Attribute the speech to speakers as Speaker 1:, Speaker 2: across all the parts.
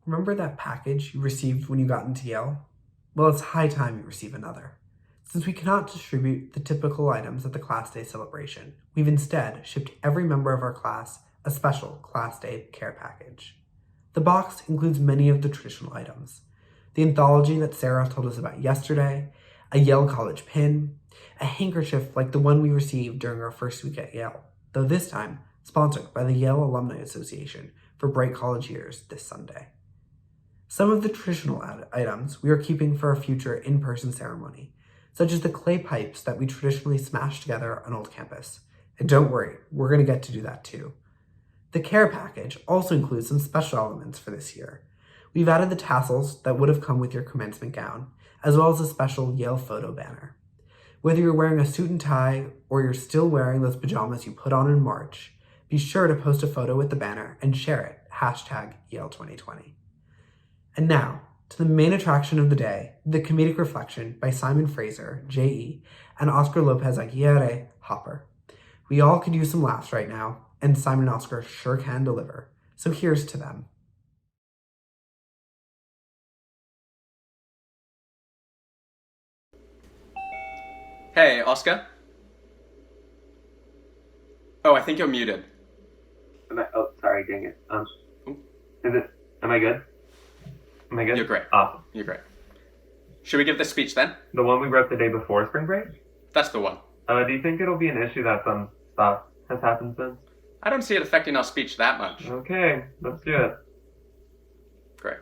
Speaker 1: remember that package you received when you got into Yale? Well, it's high time you receive another. Since we cannot distribute the typical items at the Class Day celebration, we've instead shipped every member of our class a special Class Day care package. The box includes many of the traditional items: the anthology that Sarah told us about yesterday, a Yale College pin, a handkerchief like the one we received during our first week at Yale, though this time sponsored by the Yale Alumni Association for Bright College Years this Sunday. Some of the traditional items we are keeping for a future in-person ceremony, such as the clay pipes that we traditionally smash together on Old Campus. And don't worry, we're going to get to do that too. The care package also includes some special elements for this year. We've added the tassels that would have come with your commencement gown, as well as a special Yale photo banner. Whether you're wearing a suit and tie or you're still wearing those pajamas you put on in March, be sure to post a photo with the banner and share it, #Yale2020. And now, to the main attraction of the day, the Comedic Reflection by Simon Fraser, J.E., and Oscar Lopez Aguirre, Hopper. We all could use some laughs right now, and Simon and Oscar sure can deliver. So here's to them.
Speaker 2: Hey, Oscar? Oh, I think you're muted.
Speaker 3: Sorry, dang it. Am I good? Am I good?
Speaker 2: You're great.
Speaker 3: Awesome.
Speaker 2: You're great. Should we give this speech then?
Speaker 3: The one we wrote the day before spring break?
Speaker 2: That's the one.
Speaker 3: Do you think it'll be an issue that some stuff has happened since?
Speaker 2: I don't see it affecting our speech that much.
Speaker 3: Okay, let's do it.
Speaker 2: Great.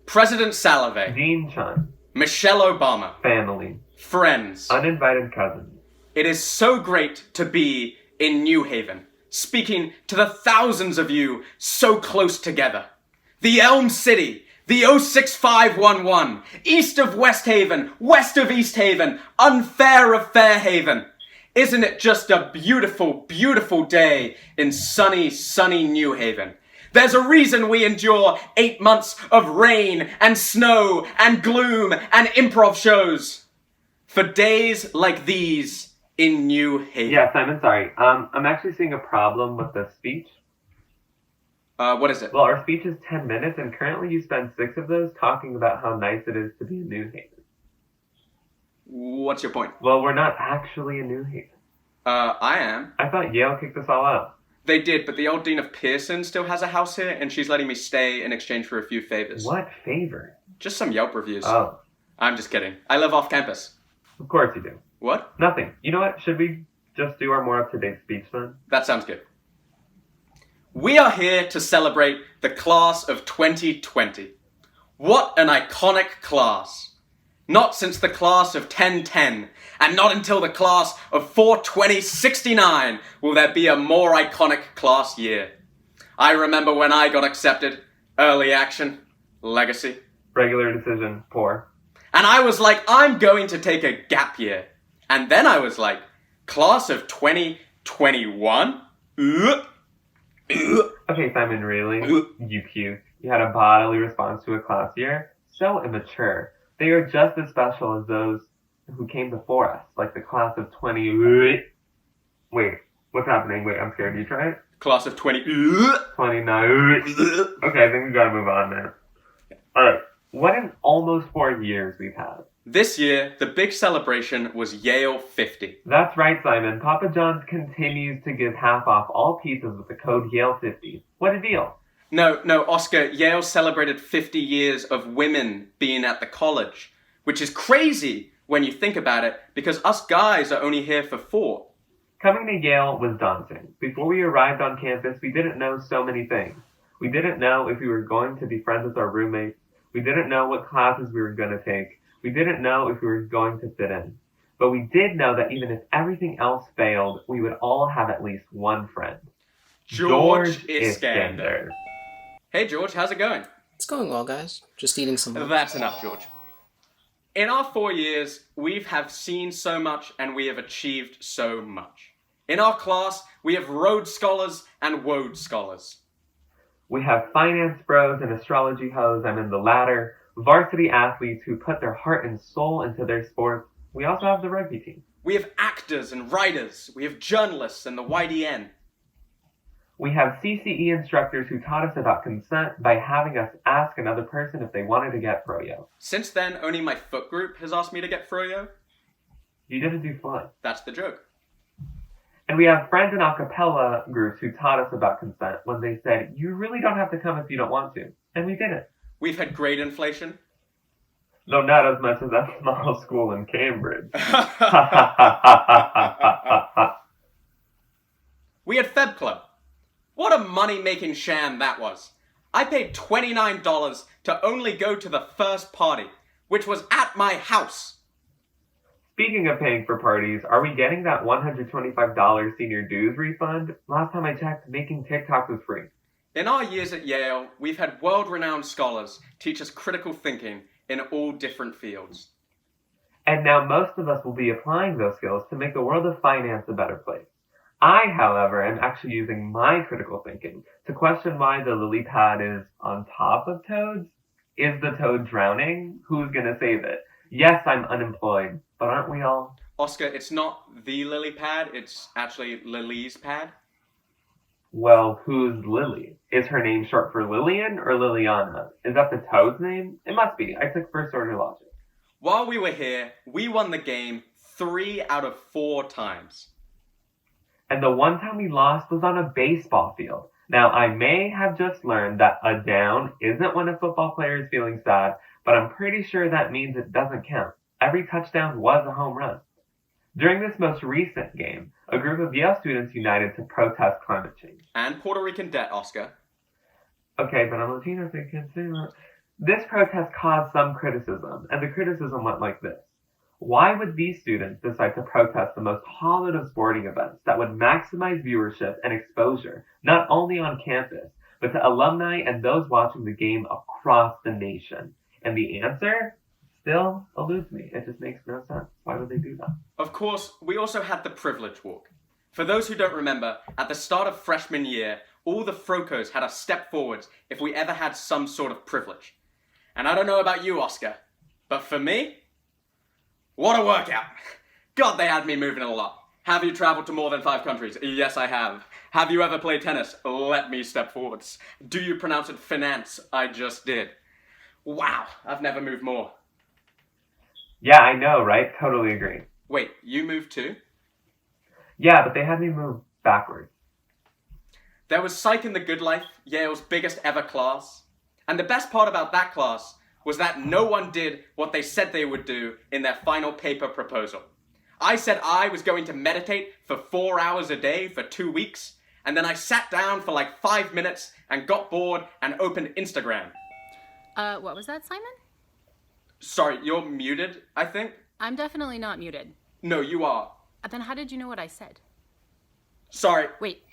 Speaker 2: President Salave.
Speaker 3: Dean Chun.
Speaker 2: Michelle Obama.
Speaker 3: Family.
Speaker 2: Friends.
Speaker 3: Uninvited cousins.
Speaker 2: It is so great to be in New Haven, speaking to the thousands of you so close together. The Elm City, the 06511, east of West Haven, west of East Haven, unfair of Fairhaven. Isn't it just a beautiful, beautiful day in sunny, sunny New Haven? There's a reason we endure 8 months of rain and snow and gloom and improv shows. For days like these in New Haven.
Speaker 3: Yeah, Simon, sorry. I'm actually seeing a problem with the speech.
Speaker 2: What is it?
Speaker 3: Well, our speech is 10 minutes, and currently you spend 6 of those talking about how nice it is to be in New Haven.
Speaker 2: What's your point?
Speaker 3: Well, we're not actually in New Haven.
Speaker 2: I am.
Speaker 3: I thought Yale kicked us all out.
Speaker 2: They did, but the old Dean of Pearson still has a house here, and she's letting me stay in exchange for a few favors.
Speaker 3: What favor?
Speaker 2: Just some Yelp reviews.
Speaker 3: Oh.
Speaker 2: I'm just kidding. I live off campus.
Speaker 3: Of course you do.
Speaker 2: What?
Speaker 3: Nothing. You know what? Should we just do our more up-to-date speech then?
Speaker 2: That sounds good. We are here to celebrate the class of 2020. What an iconic class. Not since the class of 1010, and not until the class of 42069 will there be a more iconic class year. I remember when I got accepted. Early action. Legacy.
Speaker 3: Regular decision. Poor.
Speaker 2: And I was like, I'm going to take a gap year. And then I was like, class of 2021?
Speaker 3: Okay, Simon, really? You cute. You had a bodily response to a class year? So immature. They are just as special as those who came before us, like the class of 20... Wait, what's happening? Wait, I'm scared. You try it?
Speaker 2: Class of 20...
Speaker 3: 29... Okay, I think we gotta move on now. Alright, what in almost 4 years we've had?
Speaker 2: This year, the big celebration was Yale 50.
Speaker 3: That's right, Simon. Papa John's continues to give half off all pizzas with the code Yale50. What a deal.
Speaker 2: No, Oscar, Yale celebrated 50 years of women being at the college, which is crazy when you think about it, because us guys are only here for 4.
Speaker 3: Coming to Yale was daunting. Before we arrived on campus, we didn't know so many things. We didn't know if we were going to be friends with our roommates. We didn't know what classes we were going to take. We didn't know if we were going to fit in. But we did know that even if everything else failed, we would all have at least one friend.
Speaker 2: George Iskander. Hey, George, how's it going?
Speaker 4: It's going well, guys. Just eating some lunch.
Speaker 2: That's enough, George. In our 4 years, we have seen so much and we have achieved so much. In our class, we have Rhodes Scholars and Woad Scholars.
Speaker 3: We have finance bros and astrology hoes, I'm in the latter, varsity athletes who put their heart and soul into their sports. We also have the rugby team.
Speaker 2: We have actors and writers. We have journalists and the YDN.
Speaker 3: We have CCE instructors who taught us about consent by having us ask another person if they wanted to get froyo.
Speaker 2: Since then, only my foot group has asked me to get froyo.
Speaker 3: You didn't do fun.
Speaker 2: That's the joke.
Speaker 3: And we have friends in a cappella groups who taught us about consent when they said, you really don't have to come if you don't want to. And we didn't.
Speaker 2: We've had grade inflation.
Speaker 3: Though not as much as that small school in Cambridge.
Speaker 2: We had Feb Club. What a money-making sham that was. I paid $29 to only go to the first party, which was at my house.
Speaker 3: Speaking of paying for parties, are we getting that $125 senior dues refund? Last time I checked, making TikToks was free.
Speaker 2: In our years at Yale, we've had world-renowned scholars teach us critical thinking in all different fields.
Speaker 3: And now most of us will be applying those skills to make the world of finance a better place. I, however, am actually using my critical thinking to question why the lily pad is on top of toads. Is the toad drowning? Who's gonna save it? Yes, I'm unemployed, but aren't we all?
Speaker 2: Oscar, it's not the lily pad, it's actually Lily's pad.
Speaker 3: Well, who's Lily? Is her name short for Lillian or Liliana? Is that the toad's name? It must be. I took first order logic.
Speaker 2: While we were here, we won the game 3 out of 4 times.
Speaker 3: And the one time we lost was on a baseball field. Now, I may have just learned that a down isn't when a football player is feeling sad, but I'm pretty sure that means it doesn't count. Every touchdown was a home run. During this most recent game, a group of Yale students united to protest climate change.
Speaker 2: And Puerto Rican debt, Oscar.
Speaker 3: Okay, but I'm Latino, so you can't say that. This protest caused some criticism, and the criticism went like this. Why would these students decide to protest the most hollowed of sporting events that would maximize viewership and exposure, not only on campus, but to alumni and those watching the game across the nation? And the answer still eludes me. It just makes no sense. Why would they do that?
Speaker 2: Of course, we also had the privilege walk. For those who don't remember, at the start of freshman year, all the Frocos had us step forwards if we ever had some sort of privilege. And I don't know about you, Oscar, but for me, what a workout. God, they had me moving a lot. Have you traveled to more than 5 countries? Yes, I have. Have you ever played tennis? Let me step forwards. Do you pronounce it finance? I just did. Wow, I've never moved more.
Speaker 3: Yeah, I know, right? Totally agree.
Speaker 2: Wait, you moved too?
Speaker 3: Yeah, but they had me move backwards.
Speaker 2: There was Psych in the Good Life, Yale's biggest ever class. And the best part about that class was that no one did what they said they would do in their final paper proposal. I said I was going to meditate for 4 hours a day for 2 weeks, and then I sat down for like 5 minutes and got bored and opened Instagram.
Speaker 5: What was that, Simon?
Speaker 2: Sorry, you're muted, I think?
Speaker 5: I'm definitely not muted.
Speaker 2: No, you are.
Speaker 5: Then how did you know what I said?
Speaker 2: Sorry.
Speaker 5: Wait.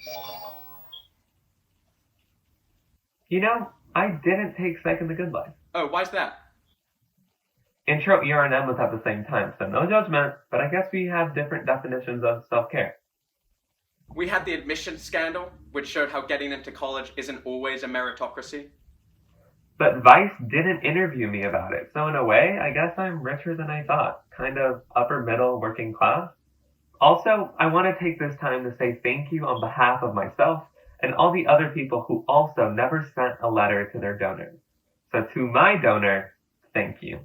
Speaker 3: You know, I didn't take Psych in the Good Life.
Speaker 2: Oh, why's that?
Speaker 3: Intro ERNM was at the same time, so no judgment, but I guess we have different definitions of self-care.
Speaker 2: We had the admissions scandal, which showed how getting into college isn't always a meritocracy.
Speaker 3: But Vice didn't interview me about it, so in a way, I guess I'm richer than I thought. Kind of upper middle working class. Also, I want to take this time to say thank you on behalf of myself and all the other people who also never sent a letter to their donors. So to my donor, thank you.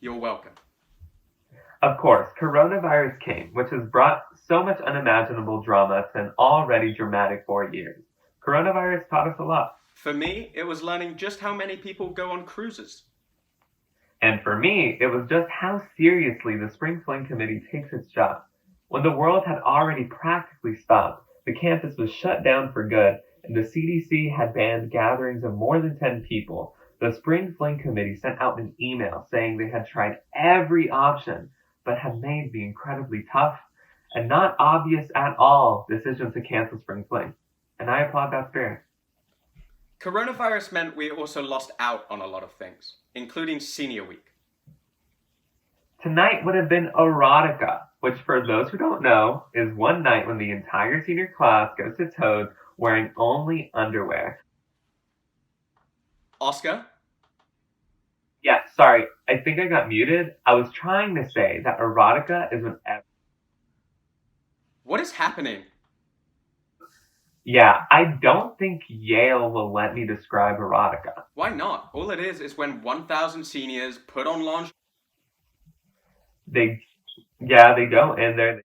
Speaker 2: You're welcome.
Speaker 3: Of course, coronavirus came, which has brought so much unimaginable drama to an already dramatic 4 years. Coronavirus taught us a lot.
Speaker 2: For me, it was learning just how many people go on cruises.
Speaker 3: And for me, it was just how seriously the Spring Fling Committee takes its job. When the world had already practically stopped, the campus was shut down for good, and the CDC had banned gatherings of more than 10 people, the Spring Fling Committee sent out an email saying they had tried every option, but had made the incredibly tough and not obvious at all decision to cancel Spring Fling. And I applaud that spirit.
Speaker 2: Coronavirus meant we also lost out on a lot of things, including senior week.
Speaker 3: Tonight would have been erotica, which for those who don't know, is one night when the entire senior class goes to Toads wearing only underwear.
Speaker 2: Oscar?
Speaker 3: Yeah, sorry, I think I got muted. I was trying to say that erotica is when
Speaker 2: What is happening?
Speaker 3: Yeah, I don't think Yale will let me describe erotica.
Speaker 2: Why not? All it is when 1,000 seniors put on lingerie.
Speaker 3: They don't, and they're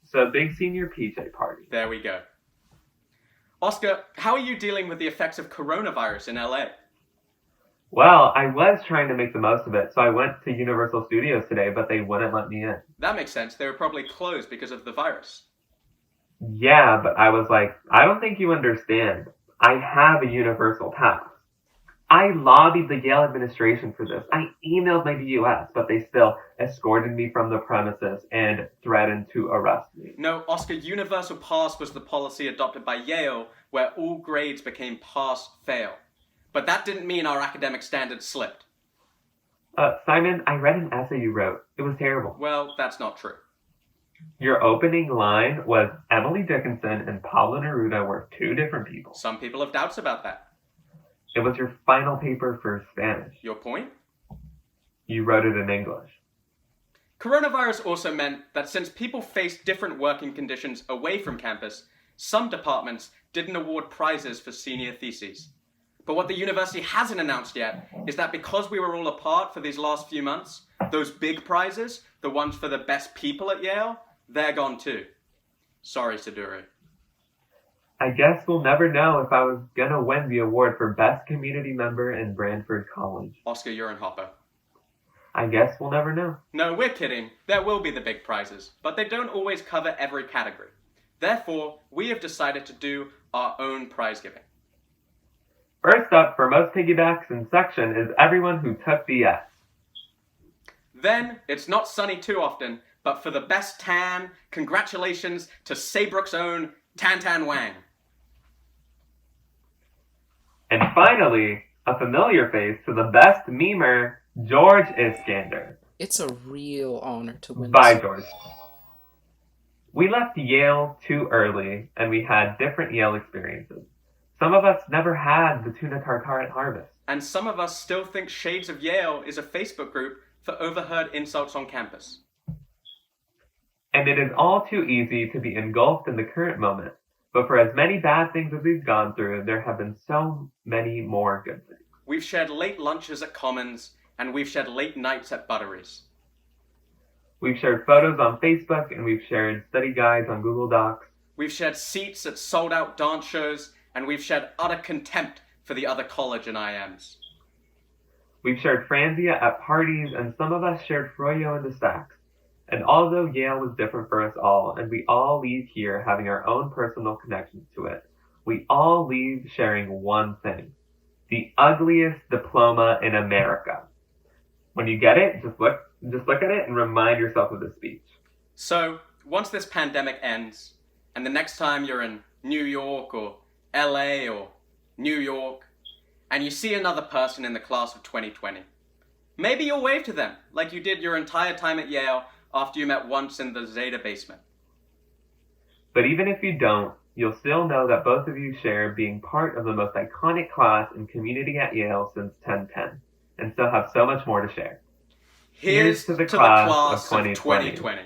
Speaker 3: so big senior PJ party.
Speaker 2: There we go. Oscar, how are you dealing with the effects of coronavirus in LA?
Speaker 3: Well, I was trying to make the most of it, so I went to Universal Studios today, but they wouldn't let me in.
Speaker 2: That makes sense. They were probably closed because of the virus.
Speaker 3: Yeah, but I was like, I don't think you understand. I have a Universal Pass. I lobbied the Yale administration for this. I emailed my DUS, but they still escorted me from the premises and threatened to arrest me.
Speaker 2: No, Oscar, Universal Pass was the policy adopted by Yale where all grades became pass-fail. But that didn't mean our academic standards slipped.
Speaker 3: Simon, I read an essay you wrote. It was terrible.
Speaker 2: Well, that's not true.
Speaker 3: Your opening line was Emily Dickinson and Pablo Neruda were two different people.
Speaker 2: Some people have doubts about that.
Speaker 3: It was your final paper for Spanish.
Speaker 2: Your point?
Speaker 3: You wrote it in English.
Speaker 2: Coronavirus also meant that since people faced different working conditions away from campus, some departments didn't award prizes for senior theses. But what the university hasn't announced yet is that because we were all apart for these last few months, those big prizes, the ones for the best people at Yale, they're gone too. Sorry, Siduri.
Speaker 3: I guess we'll never know if I was gonna win the award for Best Community Member in Brantford College.
Speaker 2: Oscar, you're in Hopper.
Speaker 3: I guess we'll never know.
Speaker 2: No, we're kidding. There will be the big prizes, but they don't always cover every category. Therefore, we have decided to do our own prize giving.
Speaker 3: First up, for most piggybacks in section, is everyone who took BS.
Speaker 2: Then, it's not sunny too often, but for the best tan, congratulations to Saybrook's own Tan Tan Wang.
Speaker 3: And finally, a familiar face to the best memer, George Iskander.
Speaker 4: It's a real honor to win
Speaker 3: Bye,
Speaker 4: this.
Speaker 3: George. We left Yale too early, and we had different Yale experiences. Some of us never had the tuna tartare at Harvest.
Speaker 2: And some of us still think Shades of Yale is a Facebook group for overheard insults on campus.
Speaker 3: And it is all too easy to be engulfed in the current moment. But for as many bad things as we've gone through, there have been so many more good things.
Speaker 2: We've shared late lunches at Commons, and we've shared late nights at Butteries.
Speaker 3: We've shared photos on Facebook, and we've shared study guides on Google Docs.
Speaker 2: We've shared seats at sold-out dance shows, and we've shared utter contempt for the other college and IMs.
Speaker 3: We've shared Franzia at parties, and some of us shared Froyo in the stacks. And although Yale was different for us all, and we all leave here having our own personal connections to it, we all leave sharing one thing. The ugliest diploma in America. When you get it, just look at it and remind yourself of this speech.
Speaker 2: So, once this pandemic ends, and the next time you're in New York or LA or New York, and you see another person in the class of 2020, maybe you'll wave to them like you did your entire time at Yale after you met once in the Zeta basement.
Speaker 3: But even if you don't, you'll still know that both of you share being part of the most iconic class in community at Yale since 1010, and still have so much more to share.
Speaker 2: Here's to the class of 2020.